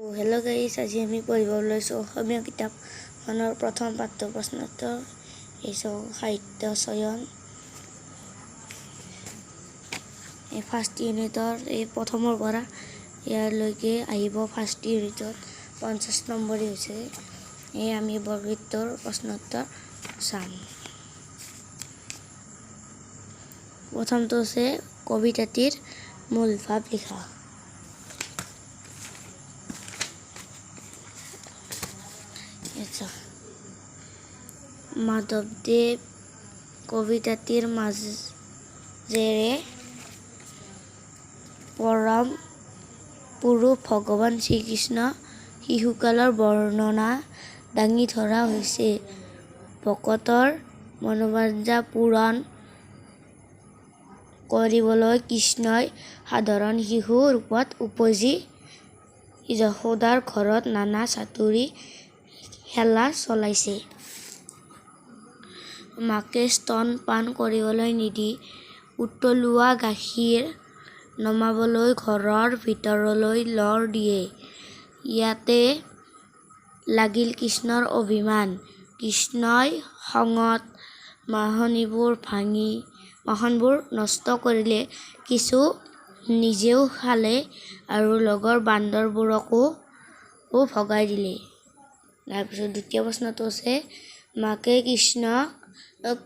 Hello' guys, আজি আমি পঢ়িব লৈছোঁ অসমীয়া কিতাপখনৰ প্ৰথম পাঠ্য প্ৰশ্নোত্তৰ। এই সাহিত্য চয়ন এই ফাৰ্ষ্ট ইউনিটৰ এই প্ৰথমৰ পৰা ইয়ালৈকে আহিব। ফাৰ্ষ্ট ইউনিটত 50 নম্বৰেই হৈছে। আমি বৰগীতৰ প্ৰশ্নোত্তৰ চাম। প্ৰথমটো হৈছে কবিতাটিৰ মূল ভাৱ লিখা। মাধৱদেৱ কবিতাটিৰ মাজেৰে পৰম পুৰুষ ভগৱান শ্ৰীকৃষ্ণ শিশুকালৰ বৰ্ণনা দাঙি ধৰা হৈছে। ভকতৰ মনোবাঞ্ছা পূৰণ কৰিবলৈ কৃষ্ণই সাধাৰণ শিশু ৰূপত উপজি যশোদাৰ ঘৰত নানা চাতুৰি খেলা চলাইছে। মাকে স্তন পান কৰিবলৈ নিদি উতলোৱা গাখীৰ নমাবলৈ ঘৰৰ ভিতৰলৈ লৰ দিয়ে। ইয়াতে লাগিল কৃষ্ণৰ অভিমান। কৃষ্ণই খঙত মাখনবোৰ নষ্ট কৰিলে, কিছু নিজেও খালে আৰু লগৰ বান্দৰবোৰকো ভগাই দিলে। তাৰপিছত দ্বিতীয় প্ৰশ্নটো হৈছে মাকে কৃষ্ণক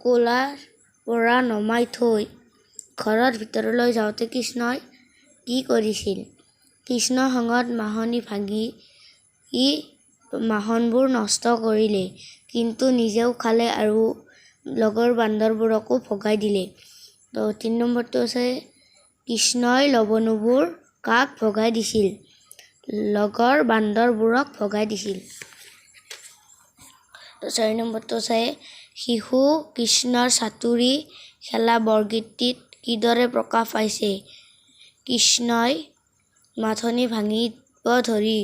কোলাৰ পৰা নমাই থৈ ঘৰৰ ভিতৰলৈ যাওঁতে কৃষ্ণই কি কৰিছিল? কৃষ্ণ খঙত মাখনি ভাঙি মাখনবোৰ নষ্ট কৰিলে, কিন্তু নিজেও খালে আৰু লগৰ বান্দৰবোৰকো ভগাই দিলে। 3 নম্বৰটো হৈছে কৃষ্ণই লৱণবোৰ কাক ভগাই দিছিল? লগৰ বান্দৰবোৰক ভগাই দিছিল। 4 নম্বৰটো হৈছে শিশু কৃষ্ণৰ চাতুৰি খেলা বৰগীতটিত কিদৰে প্ৰকাশ পাইছে? কৃষ্ণই মাথনি ভাঙিব ধৰি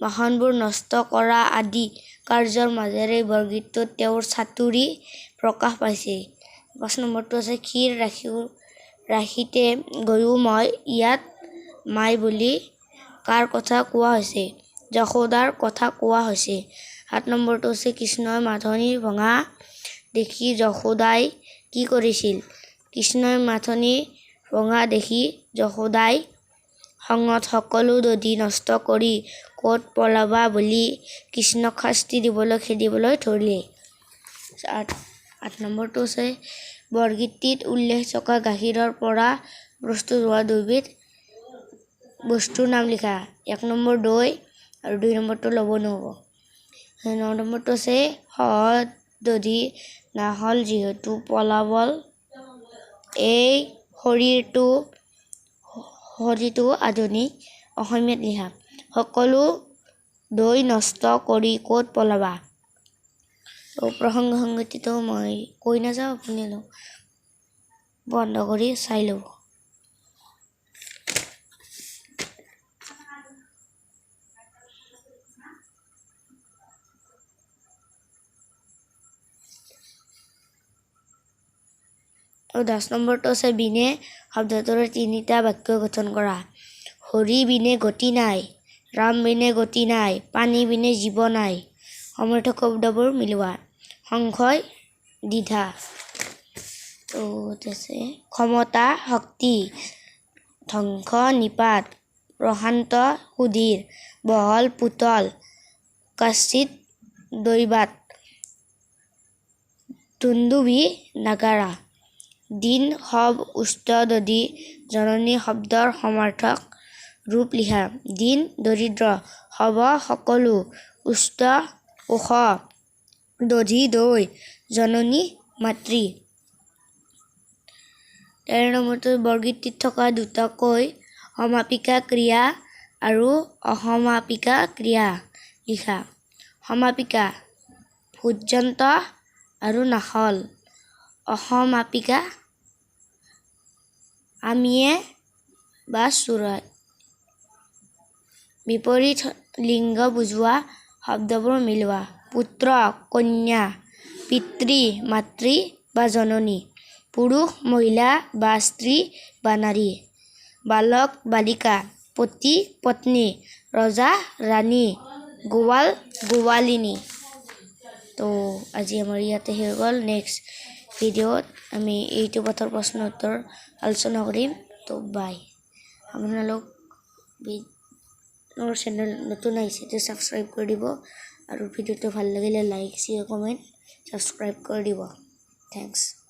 মাখনবোৰ নষ্ট কৰা আদি কাৰ্যৰ মাজেৰে বৰগীতটোত তেওঁৰ চাতুৰি প্ৰকাশ পাইছে। 5 নম্বৰটো হৈছে ক্ষীৰ ৰাখিতে গৈও মই ইয়াত মাই বুলি কাৰ কথা কোৱা হৈছে? যশোদাৰ কথা কোৱা হৈছে। 7 নম্বৰটো হৈছে কৃষ্ণই মাথনি ভঙা দেখি যশোদাই কি কৰিছিল? কৃষ্ণই মাথনি ভঙা দেখি যশোদাই খঙত সকলো দধি নষ্ট কৰি ক'ত পলাবা বুলি কৃষ্ণক শাস্তি দিবলৈ খেদিবলৈ ধৰিলে। 8 নম্বৰটো হৈছে বৰগীতটিত উল্লেখ থকা গাখীৰৰ পৰা প্ৰস্তুত হোৱা দুবিধ বস্তুৰ নাম লিখা। 1 নম্বৰ দৈ আৰু 2 নম্বৰটো লৱণো হ'ব। 9 নম্বৰটো হৈছে সহজ দধি নাহল যিহেতু পলাবল এই শৰীৰটো আধুনিক অসমীয়াত লিখা। সকলো দৈ নষ্ট কৰি ক'ত পলাবা? প্ৰসংগ সংগতিটো মই কৈ নাযাওঁ, আপুনি বন্ধ কৰি চাই ল'ব। আৰু 10 নম্বৰটো হৈছে বিনে শব্দটোৰে 3টা বাক্য গঠন কৰা। হৰি বিনে গতি নাই, ৰাম বিনে গতি নাই, পানী বিনে জীৱ নাই। সমৰ্থক শব্দবোৰ মিলোৱা। সংশয় দ্বিধা ক্ষমতা শক্তি, ধ্বংস নিপাত, প্ৰশান্ত সুধীৰ, বহল পুতল, কাচিত দৈবাত, দুন্দুভি নাগাৰা। দিন শব উষ্ট দধি জননী শব্দৰ সমাৰ্থক ৰূপ লিখা। দিন দৰিদ্ৰ, শব সকলো, উষ্ট ওখ, দধি দৈ, জননী মাতৃ। 13 নম্বৰটো বৰগীতটিত থকা দুটাকৈ সমাপিকা ক্ৰিয়া আৰু অসমাপিকা ক্ৰিয়া লিখা। সমাপিকা ভোজযন্ত্ৰ আৰু নাখল। অসমাপিকা আমিয়ে বা চোৰাই। বিপৰীত লিংগ বুজোৱা শব্দবোৰ মিলোৱা। পুত্ৰ কন্যা, পিতৃ মাতৃ বা জননী, পুৰুষ মহিলা বা স্ত্ৰী বা নাৰী, বালক বালিকা, পতি পত্নী, ৰজা ৰাণী গোৱাল গোৱালিনী তো আজি আমাৰ ইয়াতে হৈ গ'ল নেক্সট ভিডিঅ'ত আমি এইটো পাঠৰ প্ৰশ্ন উত্তৰ আলোচনা কৰিম তো বাই আপোনালোক মোৰ চেনেল নতুন আহিছে তো ছাবস্ক্ৰাইব কৰি দিব আৰু ভিডিঅ'টো ভাল লাগিলে লাইক শ্বেয়াৰ কমেণ্ট ছাবস্ক্ৰাইব কৰি দিব থেংকছ